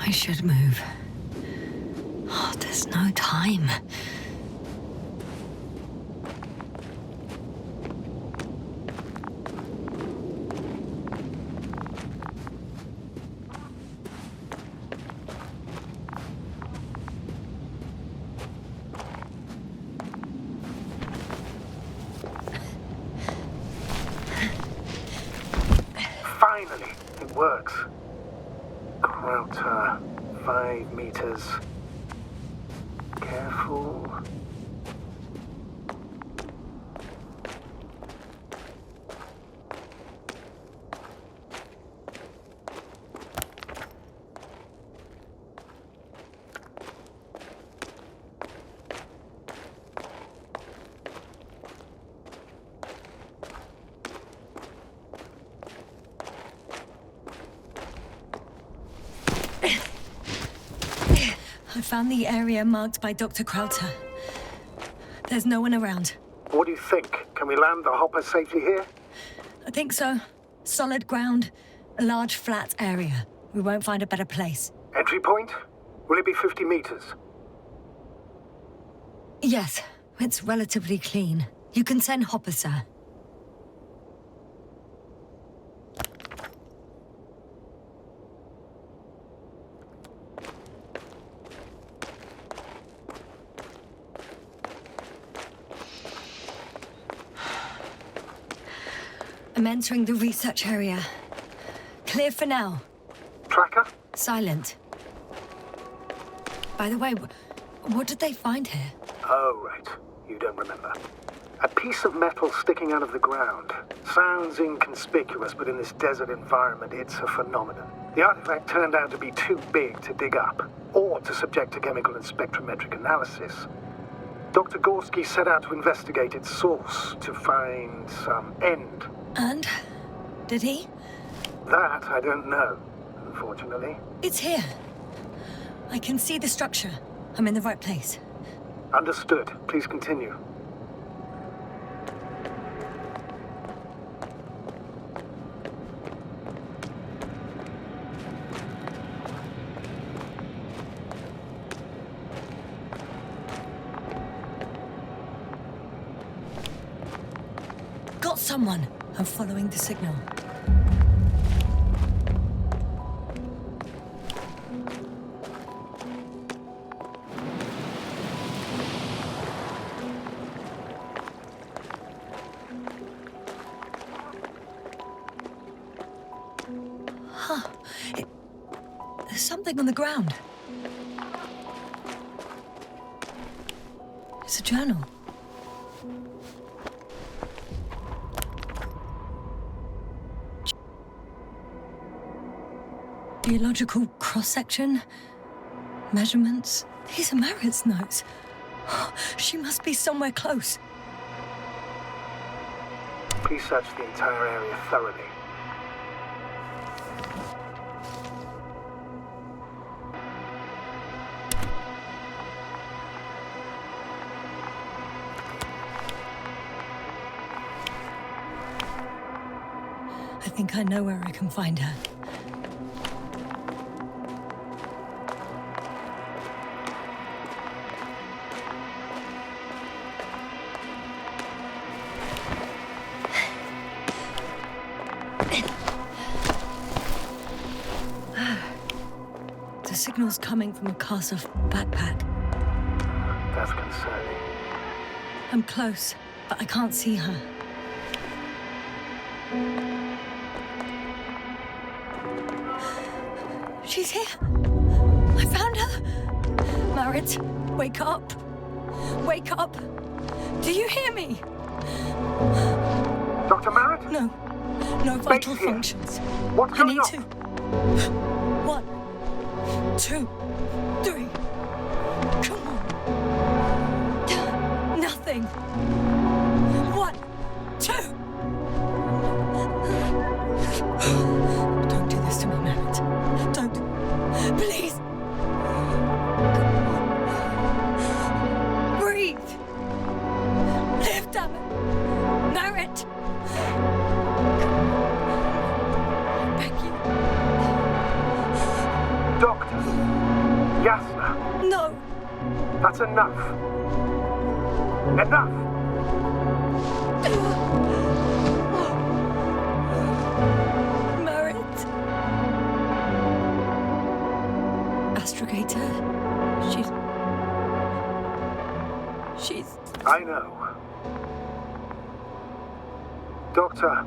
I should move. Oh, there's no time. Finally, it works. Crouter, 5 meters. Careful. I found the area marked by Dr. Krauter. There's no one around. What do you think? Can we land the hopper safely here? I think so. Solid ground, a large flat area. We won't find a better place. Entry point? Will it be 50 meters? Yes, it's relatively clean. You can send Hopper, sir. I'm entering the research area. Clear for now. Tracker? Silent. By the way, what did they find here? Oh, right. You don't remember. A piece of metal sticking out of the ground. Sounds inconspicuous, but in this desert environment, it's a phenomenon. The artifact turned out to be too big to dig up, or to subject to chemical and spectrometric analysis. Dr. Gorski set out to investigate its source, to find some end. And? Did he? That I don't know, unfortunately. It's here. I can see the structure. I'm in the right place. Understood. Please continue. Got someone. I'm following the signal. There's something on the ground. It's a journal. Geological cross-section, measurements. These are Marit's notes. She must be somewhere close. Please search the entire area thoroughly. I think I know where I can find her. The signal's coming from a cast-off backpack. That's concerning. I'm close, but I can't see her. She's here. I found her. Marit, wake up. Wake up. Do you hear me? Dr. Marit? No. No vital here. functions. What's I going need on? to. 1, 2, 3. Come on. Nothing. 1, 2. Don't do this to me, Marit. Don't. Please. Breathe. Live, damn it. Marit. I beg you. Doctor, That's enough. Enough! Merit. Astrogator. She's... I know. Doctor.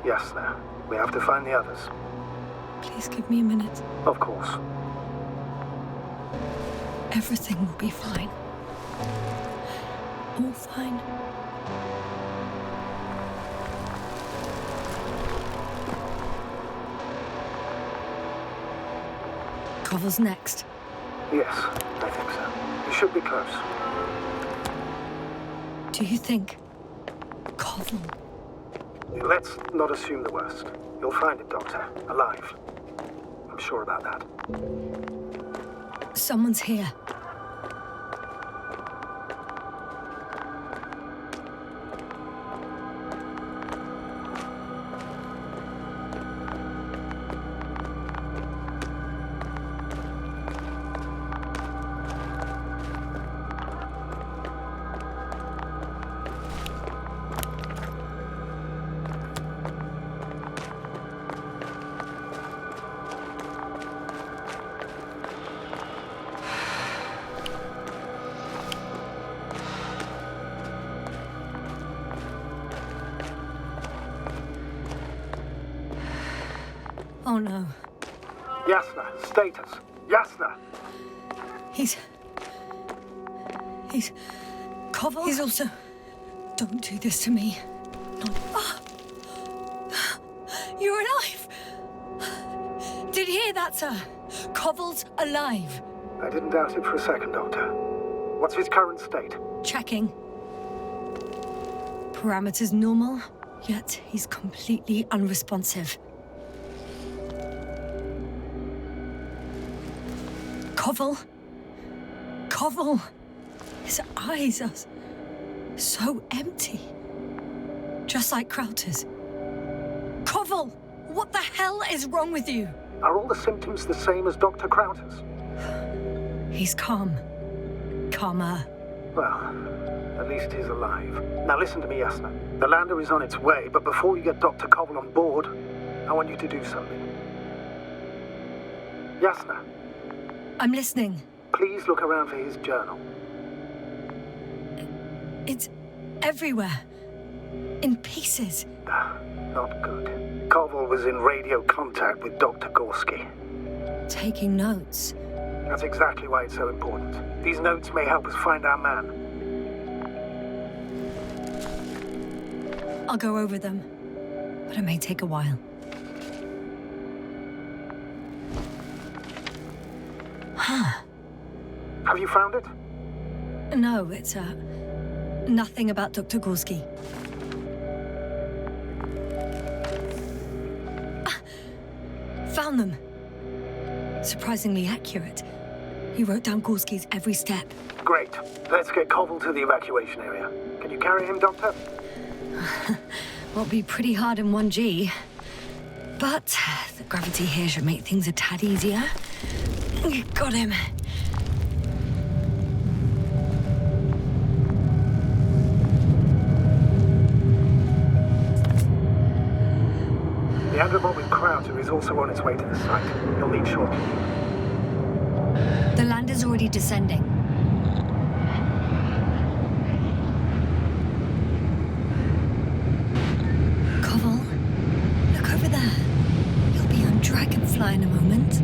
Yes, now. We have to find the others. Please give me a minute. Of course. Everything will be fine. All fine. Cover's next. Yes, I think so. You should be close. Do you think Koval? Let's not assume the worst. You'll find it, Doctor. Alive. I'm sure about that. Someone's here. Oh no. Yasna, status. Yasna! He's Koval? He's also... Don't do this to me. No. Ah! You're alive! Did you hear that, sir? Koval's alive. I didn't doubt it for a second, Doctor. What's his current state? Checking. Parameters normal, yet he's completely unresponsive. Koval, his eyes are so empty. Just like Krauter's. Koval, what the hell is wrong with you? Are all the symptoms the same as Dr. Krauter's? He's calm. Calmer. Well, at least he's alive. Now listen to me, Yasna. The lander is on its way, but before you get Dr. Koval on board, I want you to do something. Yasna. I'm listening. Please look around for his journal. It's everywhere. In pieces. Not good. Koval was in radio contact with Dr. Gorski. Taking notes. That's exactly why it's so important. These notes may help us find our man. I'll go over them, but it may take a while. Huh. Have you found it? No, it's, nothing about Dr. Gorski. Found them. Surprisingly accurate. He wrote down Gorski's every step. Great. Let's get Koval to the evacuation area. Can you carry him, Doctor? Will be pretty hard in 1G. But the gravity here should make things a tad easier. Got him. The Andromod with Krauter is also on its way to the site. You'll meet shortly. The lander's already descending. Koval, look over there. You'll be on Dragonfly in a moment.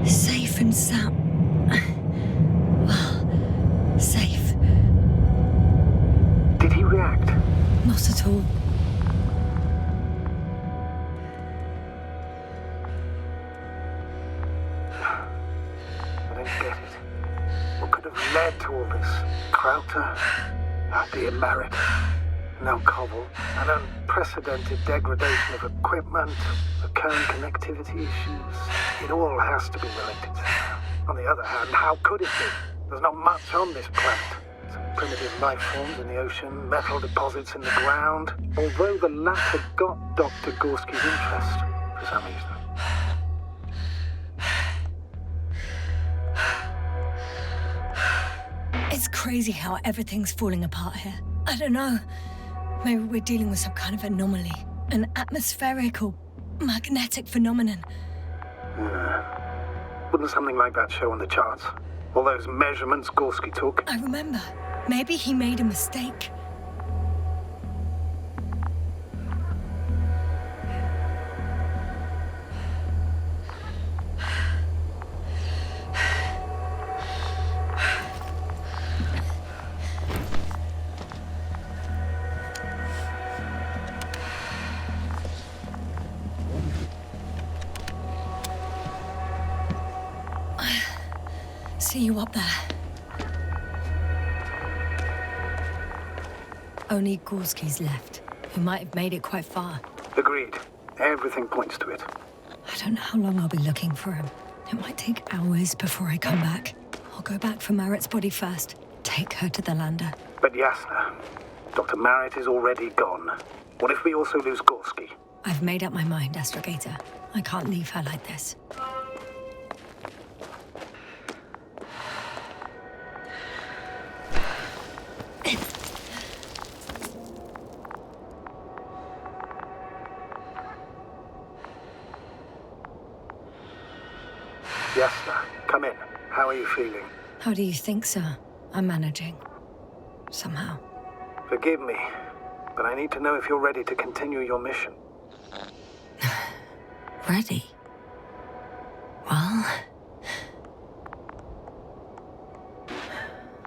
Safe and sound. Well, safe. Did he react? Not at all. I don't get it. What could have led to all this? Krauter? Oh dear, Merritt. Now Koval. An unprecedented degradation of equipment, recurring connectivity issues. It all has to be related to that. On the other hand, how could it be? There's not much on this planet. Some primitive life forms in the ocean, metal deposits in the ground. Although the latter got Dr. Gorski's interest for some reason. It's crazy how everything's falling apart here. I don't know. Maybe we're dealing with some kind of anomaly. An atmospheric or magnetic phenomenon. Wouldn't something like that show on the charts? All those measurements Gorski took? I remember. Maybe he made a mistake. See you up there. Only Gorski's left. He might have made it quite far. Agreed. Everything points to it. I don't know how long I'll be looking for him. It might take hours before I come back. I'll go back for Marit's body first. Take her to the lander. But Yasna, Dr. Marit is already gone. What if we also lose Gorski? I've made up my mind, Astrogator. I can't leave her like this. Yasna, come in. How are you feeling? How do you think, sir? I'm managing. Somehow. Forgive me, but I need to know if you're ready to continue your mission. Ready? Well...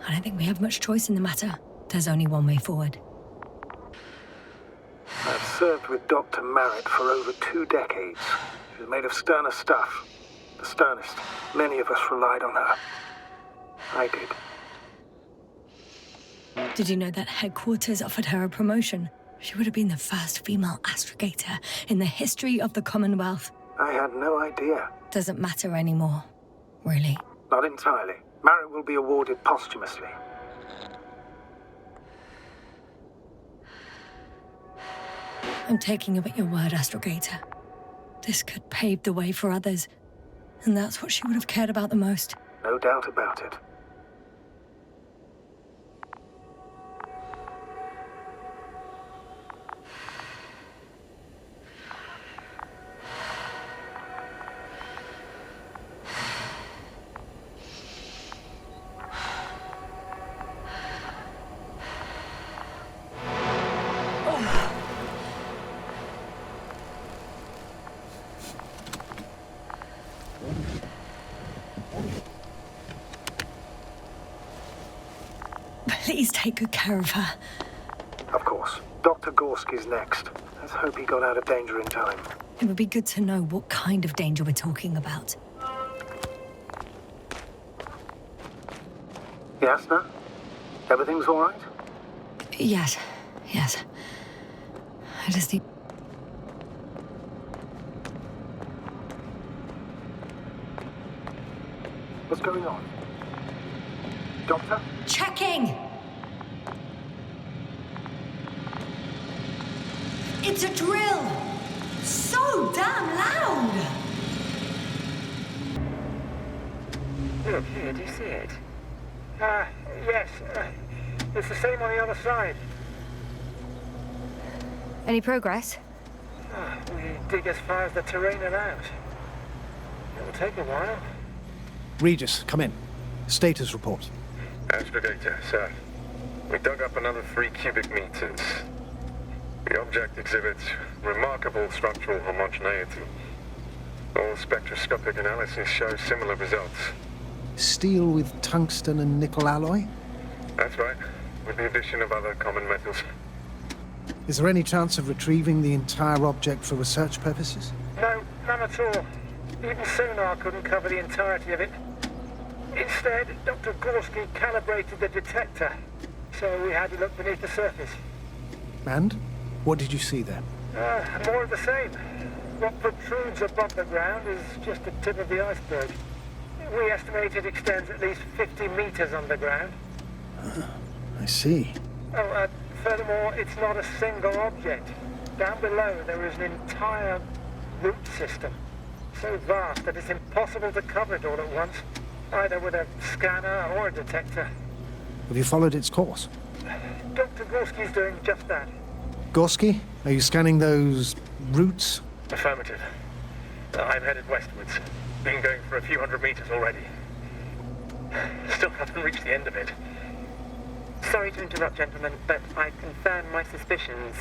I don't think we have much choice in the matter. There's only one way forward. I've served with Dr. Marit for over 2 decades. She was made of sterner stuff. The sternest. Many of us relied on her. I did. Did you know that headquarters offered her a promotion? She would have been the first female astrogator in the history of the Commonwealth. I had no idea. Doesn't matter anymore, really. Not entirely. Marit will be awarded posthumously. I'm taking you at your word, Astrogator. This could pave the way for others. And that's what she would have cared about the most. No doubt about it. Please take good care of her. Of course. Dr. Gorski's next. Let's hope he got out of danger in time. It would be good to know what kind of danger we're talking about. Yasna? Everything's all right? Yes. I just need... What's going on? Doctor? Checking! It's a drill! So damn loud! Look, here, do you see it? Yes. It's the same on the other side. Any progress? We dig as far as the terrain allows. It'll take a while. Regis, come in. Status report. Astrogator, sir. We dug up another 3 cubic meters. The object exhibits remarkable structural homogeneity. All spectroscopic analysis shows similar results. Steel with tungsten and nickel alloy? That's right, with the addition of other common metals. Is there any chance of retrieving the entire object for research purposes? No, none at all. Even sonar couldn't cover the entirety of it. Instead, Dr. Gorski calibrated the detector, so we had to look beneath the surface. And? What did you see there? More of the same. What protrudes above the ground is just the tip of the iceberg. We estimate it extends at least 50 meters underground. I see. Furthermore, it's not a single object. Down below, there is an entire root system, so vast that it's impossible to cover it all at once, either with a scanner or a detector. Have you followed its course? Dr. Gorski's doing just that. Gorski, are you scanning those routes? Affirmative. I'm headed westwards. Been going for a few hundred meters already. Still haven't reached the end of it. Sorry to interrupt, gentlemen, but I confirm my suspicions.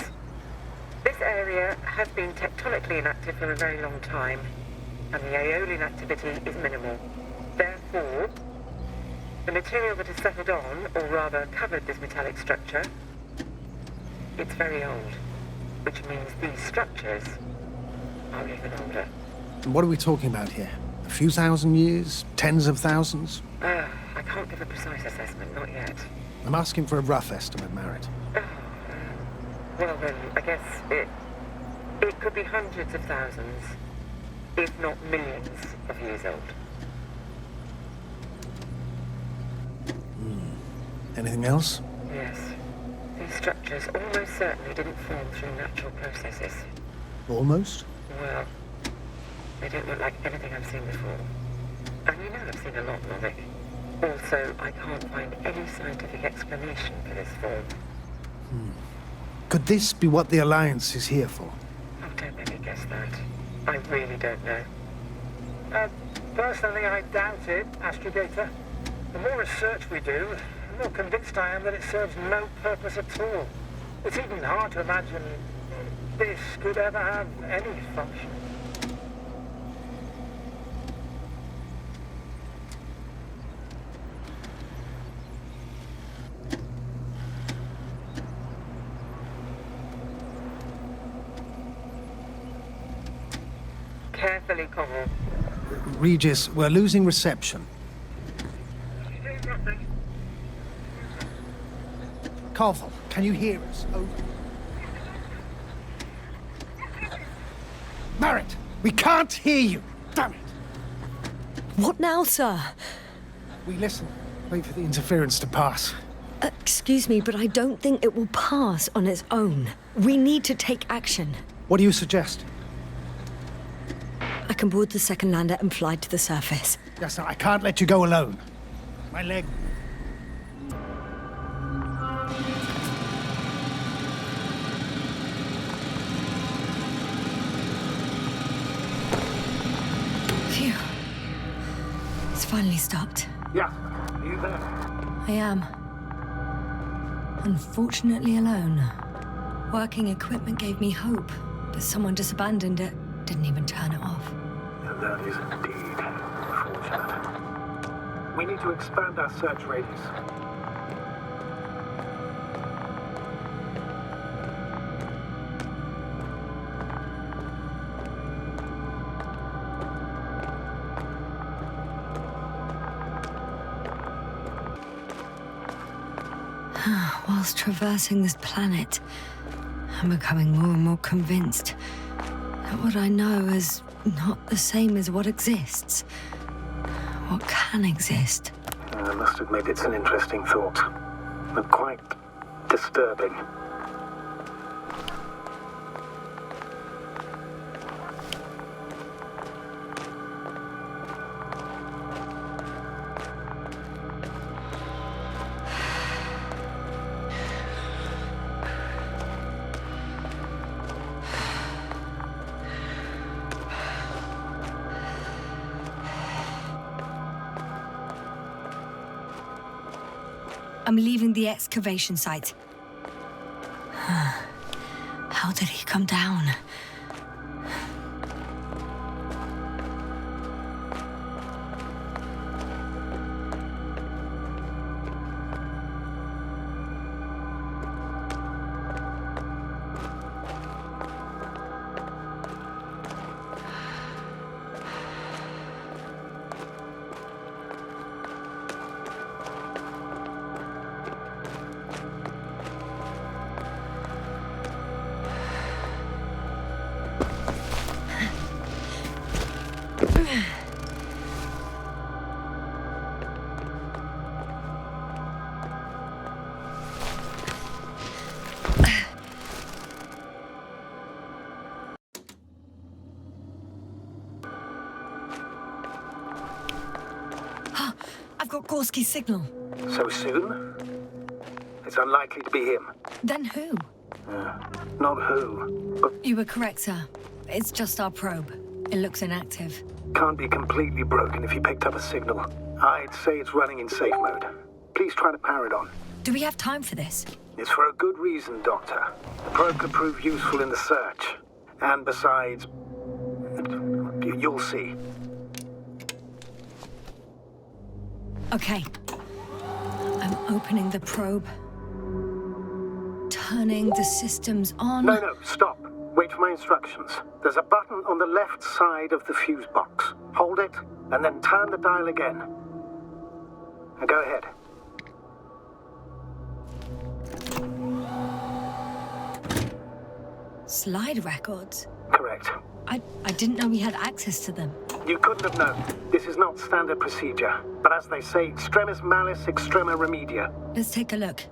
This area has been tectonically inactive for a very long time, and the aeolian activity is minimal. Therefore, the material that has settled on, or rather covered this metallic structure, it's very old, which means these structures are even older. What are we talking about here? A few thousand years? Tens of thousands? I can't give a precise assessment, not yet. I'm asking for a rough estimate, Merritt. Well then, I guess it could be hundreds of thousands, if not millions of years old. Anything else? Yes. These structures almost certainly didn't form through natural processes. Almost? Well, they don't look like anything I've seen before. And you know I've seen a lot, Lovick. Also, I can't find any scientific explanation for this form. Could this be what the Alliance is here for? Oh, don't make me guess that. I really don't know. Personally, I doubt it, Astrogator. The more research we do, the more convinced I am that it serves no purpose at all. It's even hard to imagine this could ever have any function. Carefully, Connell. Regis, we're losing reception. Koval, can you hear us? Over. Merritt, we can't hear you! Damn it! What now, sir? We listen. Wait for the interference to pass. Excuse me, but I don't think it will pass on its own. We need to take action. What do you suggest? I can board the second lander and fly to the surface. Yes, sir, I can't let you go alone. My leg... Phew. It's finally stopped. Yeah, are you there? I am. Unfortunately alone. Working equipment gave me hope, but someone just abandoned it. Didn't even turn it off. And that is indeed unfortunate. We need to expand our search radius. Whilst traversing this planet, I'm becoming more and more convinced that what I know is not the same as what exists. What can exist. I must admit it's an interesting thought, but quite disturbing. I'm leaving the excavation site. How did he come down? I've got Gorski's signal. So soon? It's unlikely to be him. Then who? Not who, but You were correct, sir. It's just our probe. It looks inactive. can't be completely broken if you picked up a signal. I'd say it's running in safe mode. Please try to power it on. Do we have time for this? It's for a good reason, Doctor. The probe could prove useful in the search. And besides, you'll see. Okay. I'm opening the probe. Turning the systems on. No, stop. Wait for my instructions. There's a button on the left side of the fuse box. Hold it, and then turn the dial again. Now go ahead. Slide records? Correct. I didn't know we had access to them. You couldn't have known. This is not standard procedure. But as they say, extremis malice, extrema remedia. Let's take a look.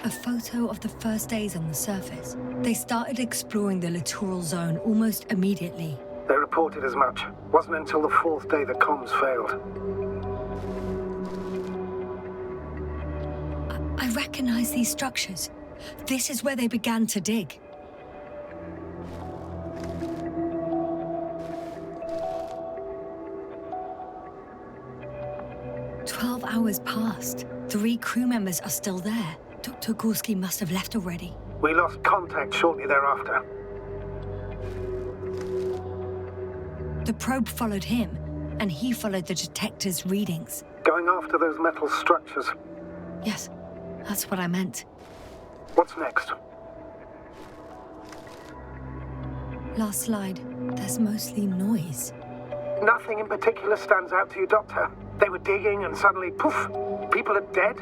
A photo of the first days on the surface. They started exploring the littoral zone almost immediately. They reported as much. Wasn't until the fourth day the comms failed. I recognize these structures. This is where they began to dig. "12 hours passed. 3 crew members are still there. Dr. Gorski must have left already." We lost contact shortly thereafter. The probe followed him, and he followed the detector's readings. Going after those metal structures. Yes, that's what I meant. What's next? Last slide. There's mostly noise. Nothing in particular stands out to you, Doctor. They were digging and suddenly, poof, people are dead?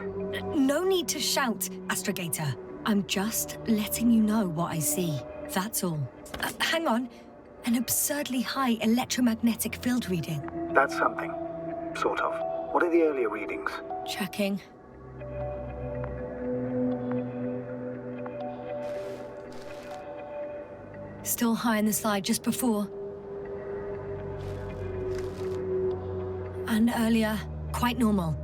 No need to shout, Astrogator. I'm just letting you know what I see. That's all. Hang on. An absurdly high electromagnetic field reading. That's something. Sort of. What are the earlier readings? Checking. Still high in the slide just before. And earlier, quite normal.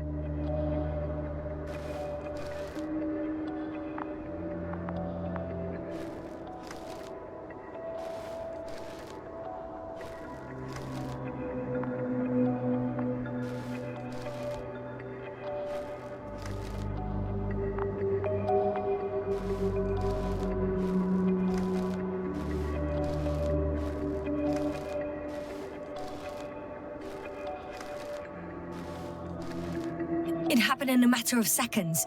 It happened in a matter of seconds.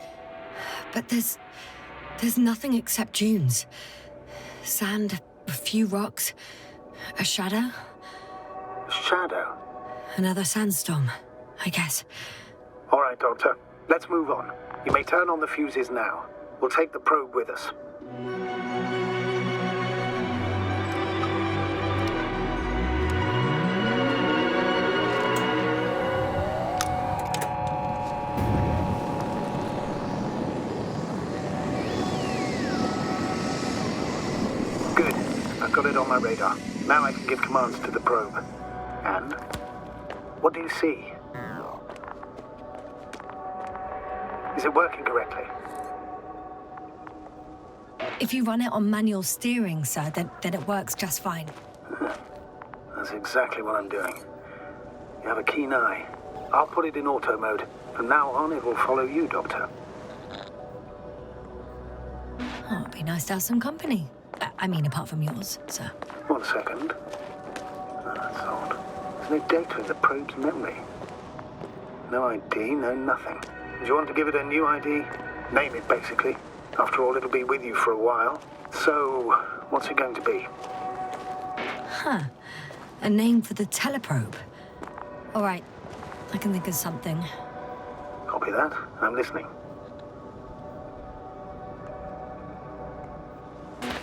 But there's nothing except dunes. Sand, a few rocks, a shadow. Shadow? Another sandstorm, I guess. All right, Doctor. Let's move on. You may turn on the fuses now. We'll take the probe with us. Good. I've got it on my radar. Now I can give commands to the probe. And? What do you see? Is it working correctly? If you run it on manual steering, sir, then it works just fine. That's exactly what I'm doing. You have a keen eye. I'll put it in auto mode. From now on, it will follow you, Doctor. Oh, it'd be nice to have some company. I mean, apart from yours, sir. 1 second. Oh, that's odd. There's no data in the probe's memory. No ID, no nothing. Do you want to give it a new ID? Name it, basically. After all, it'll be with you for a while. So, what's it going to be? Huh. A name for the teleprobe. All right. I can think of something. Copy that. I'm listening.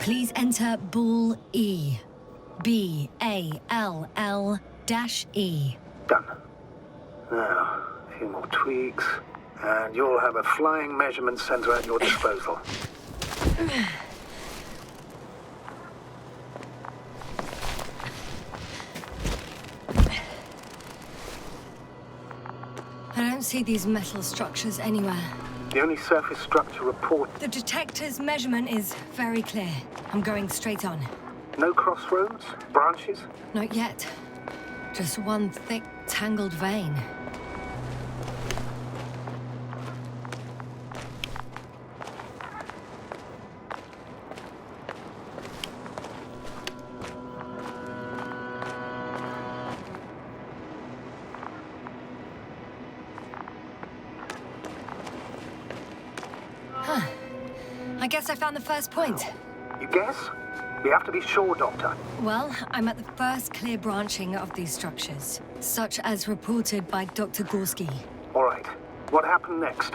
Please enter Ball E. B-A-L-L-E. Done. Now, a few more tweaks, and you'll have a flying measurement center at your disposal. don't see these metal structures anywhere. The only surface structure report... The detector's measurement is very clear. I'm going straight on. No crossroads? Branches? Not yet. Just one thick, tangled vein. Huh. I guess I found the first point. You guess? We have to be sure, Doctor. Well, I'm at the first clear branching of these structures, such as reported by Dr. Gorski. All right. What happened next?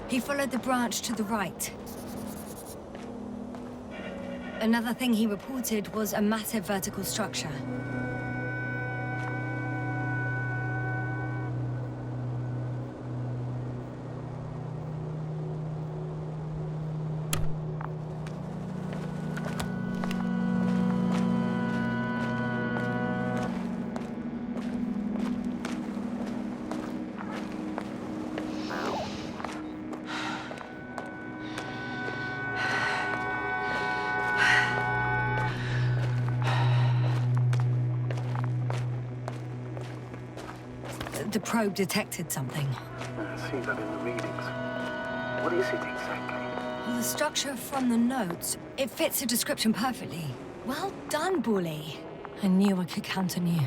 He followed the branch to the right. Another thing he reported was a massive vertical structure. The probe detected something. I see that in the readings. What is it exactly? Well, the structure from the notes, it fits the description perfectly. Well done, Bully. I knew I could count on you.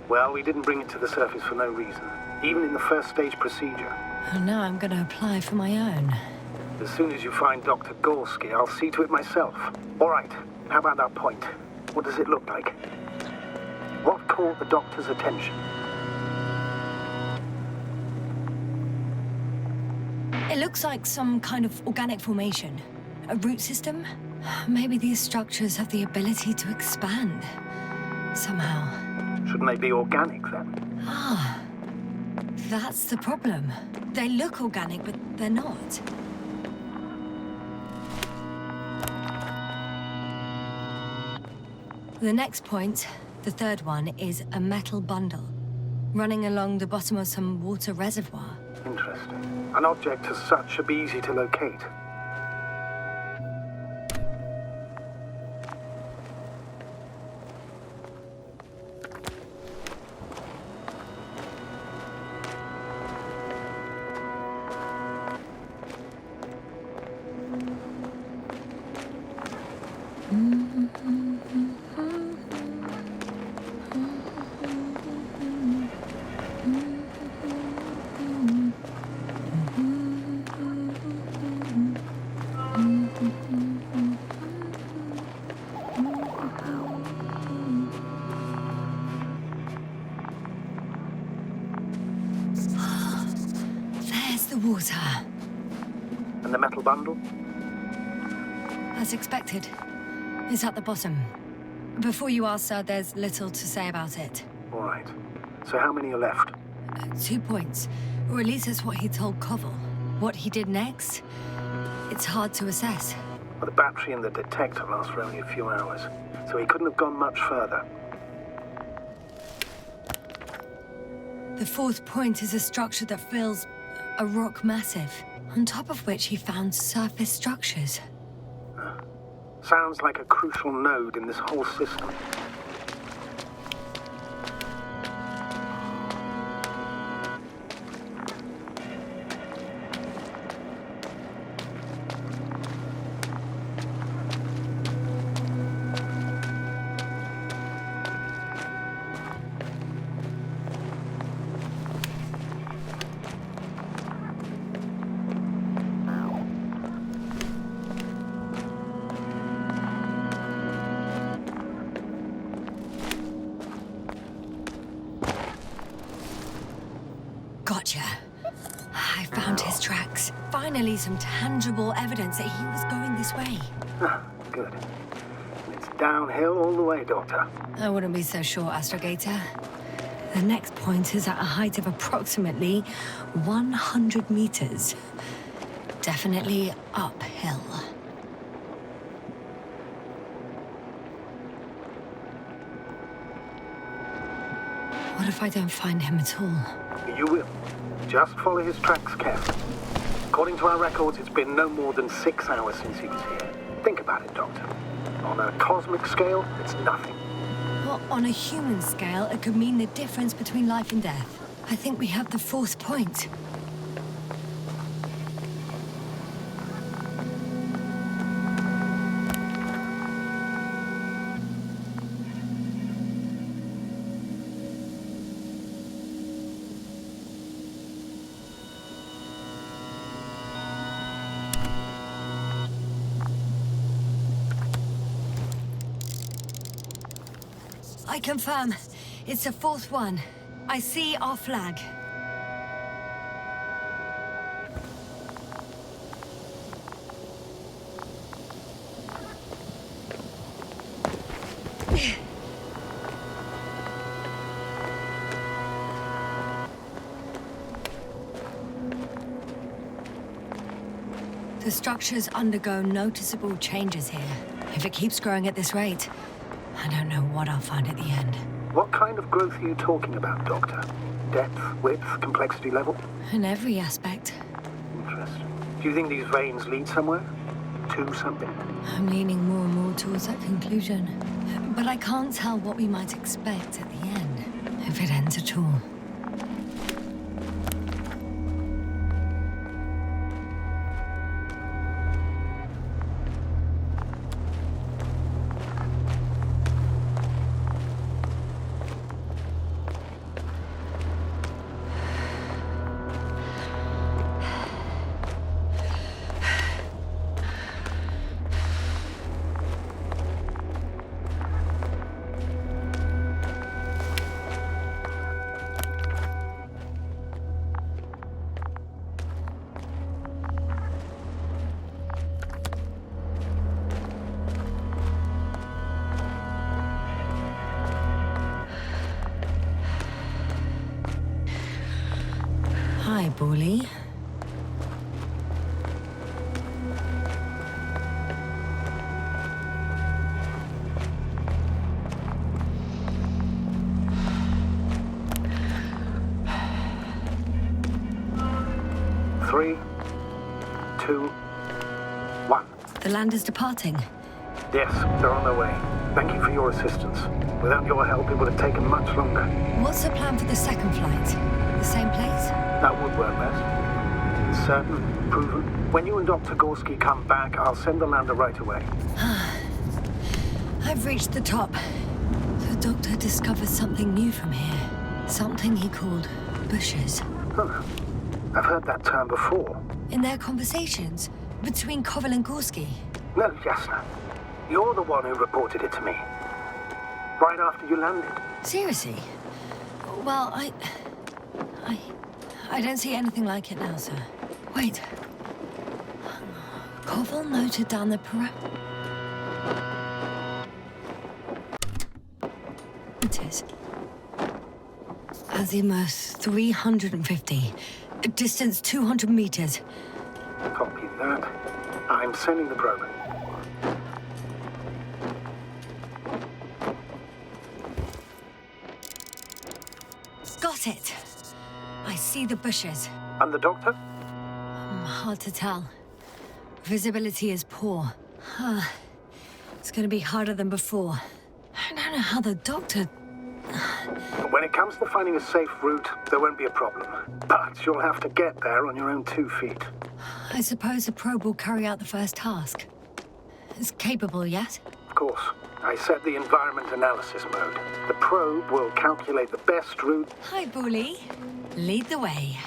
Well, we didn't bring it to the surface for no reason. Even in the first stage procedure. And now I'm gonna apply for my own. As soon as you find Dr. Gorski, I'll see to it myself. All right. How about that point? What does it look like? What caught the doctor's attention? It looks like some kind of organic formation. A root system? Maybe these structures have the ability to expand. Somehow. Shouldn't they be organic, then? Ah. That's the problem. They look organic, but they're not. The next point, the third one, is a metal bundle running along the bottom of some water reservoir. Interesting. An object as such should be easy to locate. Water. And the metal bundle? As expected. It's at the bottom. Before you ask, sir, there's little to say about it. All right. So how many are left? 2 points. Or at least that's what he told Koval. What he did next, it's hard to assess. Well, the battery and the detector last for only a few hours, so he couldn't have gone much further. The fourth point is a structure that fills a rock massive, on top of which he found surface structures. Sounds like a crucial node in this whole system. Gotcha. I found his tracks. Finally, some tangible evidence that he was going this way. Ah, good. It's downhill all the way, Doctor. I wouldn't be so sure, Astrogator. The next point is at a height of approximately 100 meters. Definitely uphill. What if I don't find him at all? You will. Just follow his tracks carefully. According to our records, it's been no more than 6 hours since he was here. Think about it, Doctor. On a cosmic scale, it's nothing. Well, on a human scale, it could mean the difference between life and death. I think we have the fourth point. I confirm. It's the fourth one. I see our flag. The structures undergo noticeable changes here. If it keeps growing at this rate, I don't know what I'll find at the end. What kind of growth are you talking about, Doctor? Depth, width, complexity level? In every aspect. Interesting. Do you think these veins lead somewhere? To something? I'm leaning more and more towards that conclusion. But I can't tell what we might expect at the end, if it ends at all. Hi, Bully. Three, two, one. The land is departing. Yes, they're on their way. Thank you for your assistance. Without your help, it would have taken much longer. What's the plan for the second flight? The same place? That would work best. Certain, proven. When you and Dr. Gorski come back, I'll send the lander right away. I've reached the top. The doctor discovered something new from here. Something he called bushes. Huh. I've heard that term before. In their conversations between Koval and Gorski. No, Jasna. You're the one who reported it to me. Right after you landed. Seriously? Well, I don't see anything like it now, sir. Wait. Koval noted down the parameters. Azimuth 350. Distance 200 meters. Copy that. I'm sending the probe. Got it. I see the bushes. And the doctor? Hard to tell. Visibility is poor. It's gonna be harder than before. I don't know how the doctor... But when it comes to finding a safe route, there won't be a problem. But you'll have to get there on your own 2 feet. I suppose the probe will carry out the first task. It's capable, yes? Of course. I set the environment analysis mode. The probe will calculate the best route. Hi, Bully. Lead the way.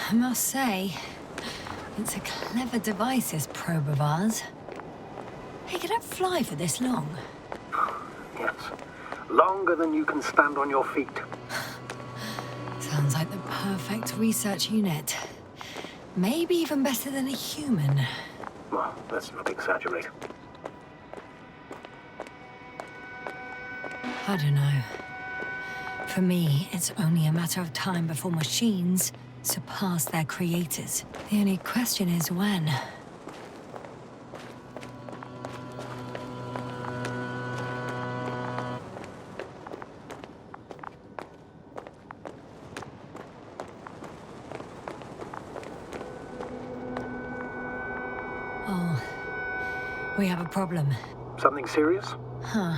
I must say, it's a clever device, this probe of ours. Hey, can it fly for this long? Yes. Longer than you can stand on your feet. Sounds like the perfect research unit. Maybe even better than a human. Well, let's not exaggerate. I don't know. For me, it's only a matter of time before machines surpass their creators. The only question is when. Oh, we have a problem. Something serious? Huh.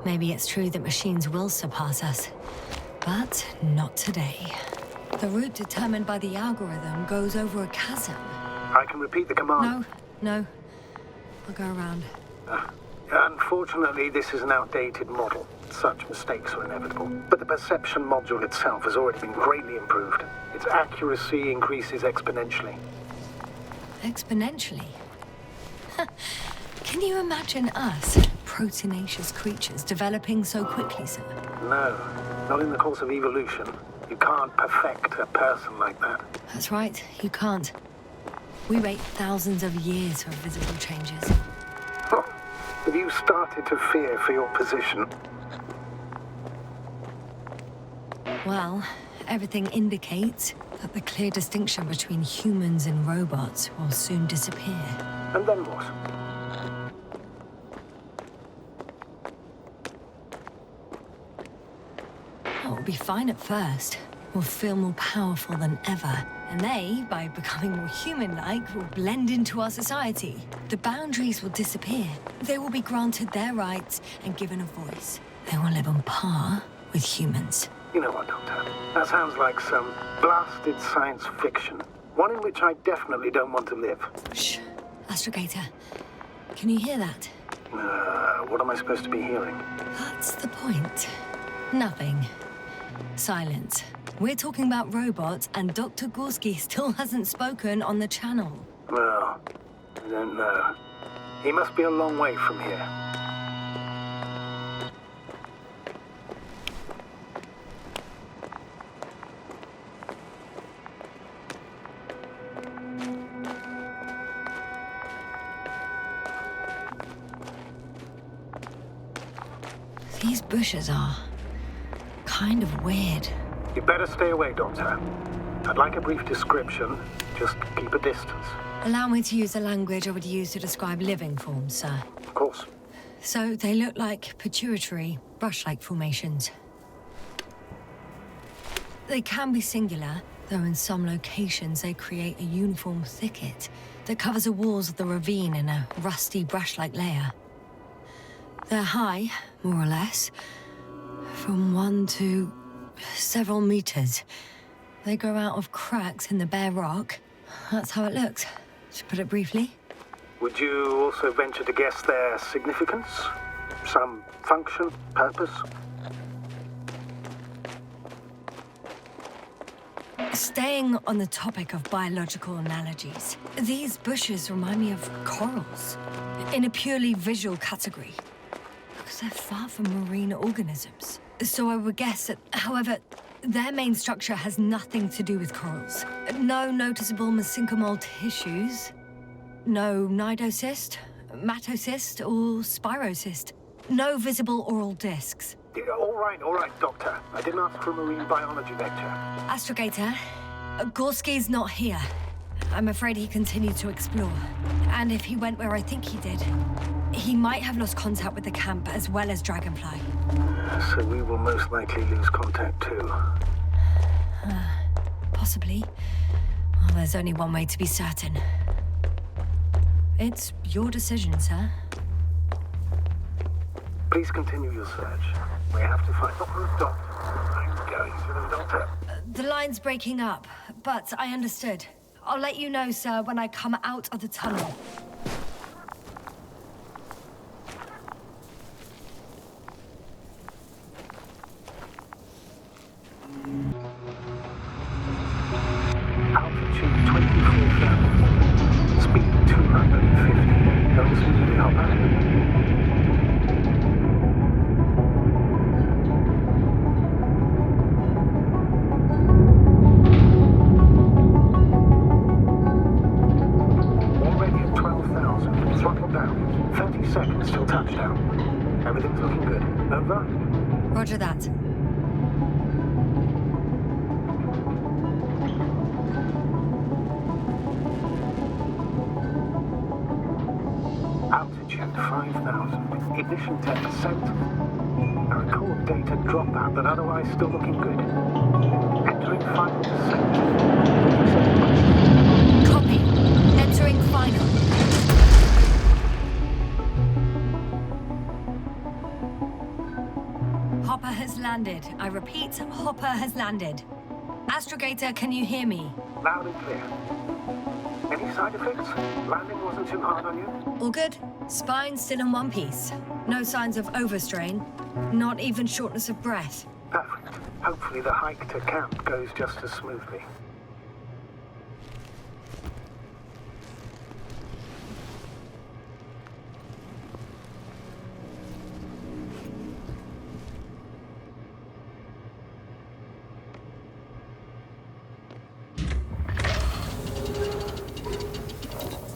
Maybe it's true that machines will surpass us, but not today. The route determined by the algorithm goes over a chasm. I can repeat the command. No. I'll go around. Unfortunately, this is an outdated model. Such mistakes are inevitable. But the perception module itself has already been greatly improved. Its accuracy increases exponentially. Exponentially? Can you imagine us, proteinaceous creatures, developing so quickly, sir? No, not in the course of evolution. You can't perfect a person like that. That's right, you can't. We wait thousands of years for visible changes. Oh, have you started to fear for your position? Well, everything indicates that the clear distinction between humans and robots will soon disappear. And then what? Oh, it'll be fine at first. We'll feel more powerful than ever. And they, by becoming more human-like, will blend into our society. The boundaries will disappear. They will be granted their rights and given a voice. They will live on par with humans. You know what, Doctor? That sounds like some blasted science fiction. One in which I definitely don't want to live. Shh. Astrogator, can you hear that? What am I supposed to be hearing? That's the point. Nothing. Silence. We're talking about robots, and Dr. Gorski still hasn't spoken on the channel. Well, I don't know. He must be a long way from here. These bushes are kind of weird. You better stay away, Doctor. I'd like a brief description. Just keep a distance. Allow me to use the language I would use to describe living forms, sir. Of course. So they look like pituitary, brush-like formations. They can be singular, though in some locations they create a uniform thicket that covers the walls of the ravine in a rusty brush-like layer. They're high, more or less, from 1 to several meters. They grow out of cracks in the bare rock. That's how it looks, to put it briefly. Would you also venture to guess their significance? Some function, purpose? Staying on the topic of biological analogies, these bushes remind me of corals, in a purely visual category, because they're far from marine organisms. So I would guess that, however, their main structure has nothing to do with corals. No noticeable mesenchymal tissues, no nidocyst, matocyst, or spirocyst. No visible oral discs. All right, Doctor. I didn't ask for a marine biology lecture. Astrogator, Gorski's not here. I'm afraid he continued to explore. And if he went where I think he did, he might have lost contact with the camp as well as Dragonfly. So we will most likely lose contact too. Possibly. Well, there's only one way to be certain. It's your decision, sir. Please continue your search. We have to find the doctor. I'm going to the doctor. The line's breaking up, but I understood. I'll let you know, sir, when I come out of the tunnel. Altitude 24,000. Speed 250. Going smoothly, Hopper. Seconds till touchdown. Everything's looking good. Over? Roger that. Altitude 5,000. Ignition 10%. I record data dropout, but otherwise still looking good. Entering final descent. Copy. Entering final. landed. I repeat, Hopper has landed. Astrogator, can you hear me? Loud and clear. Any side effects? Landing wasn't too hard on you? All good? Spine still in one piece. No signs of overstrain. Not even shortness of breath. Perfect. Hopefully the hike to camp goes just as smoothly.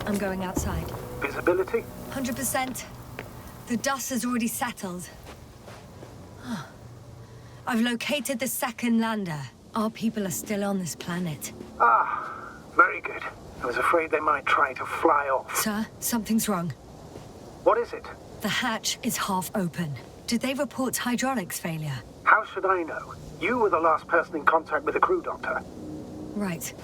I'm going outside. Visibility? 100%. The dust has already settled. I've located the second lander. Our people are still on this planet. Ah, very good. I was afraid they might try to fly off. Sir, something's wrong. What is it? The hatch is half open. Did they report hydraulics failure? How should I know? You were the last person in contact with the crew, Doctor. Right.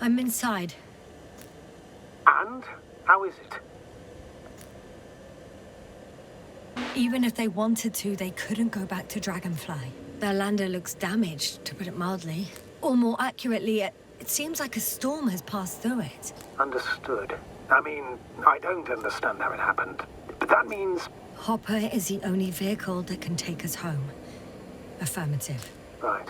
I'm inside. And? How is it? Even if they wanted to, they couldn't go back to Dragonfly. Their lander looks damaged, to put it mildly. Or more accurately, it seems like a storm has passed through it. Understood. I mean, I don't understand how it happened. But that means... Hopper is the only vehicle that can take us home. Affirmative. Right.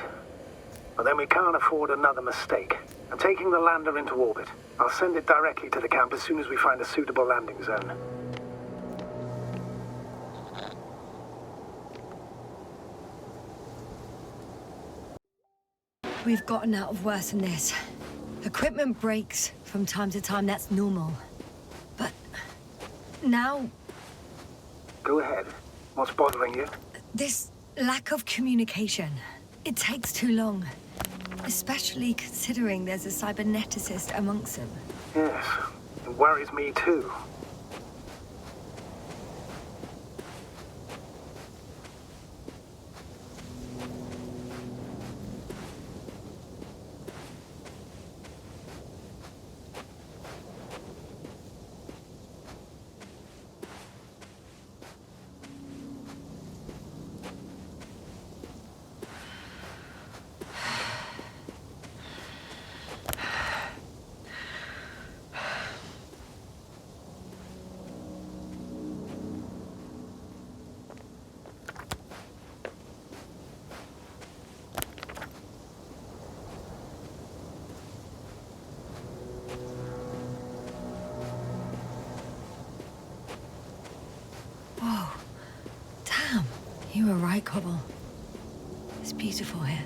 Well, then we can't afford another mistake. I'm taking the lander into orbit. I'll send it directly to the camp as soon as we find a suitable landing zone. We've gotten out of worse than this. Equipment breaks from time to time, that's normal. But now... Go ahead. What's bothering you? This lack of communication. It takes too long. Especially considering there's a cyberneticist amongst them. Yes, it worries me too. Whoa. Damn. You were right, Cobble. It's beautiful here.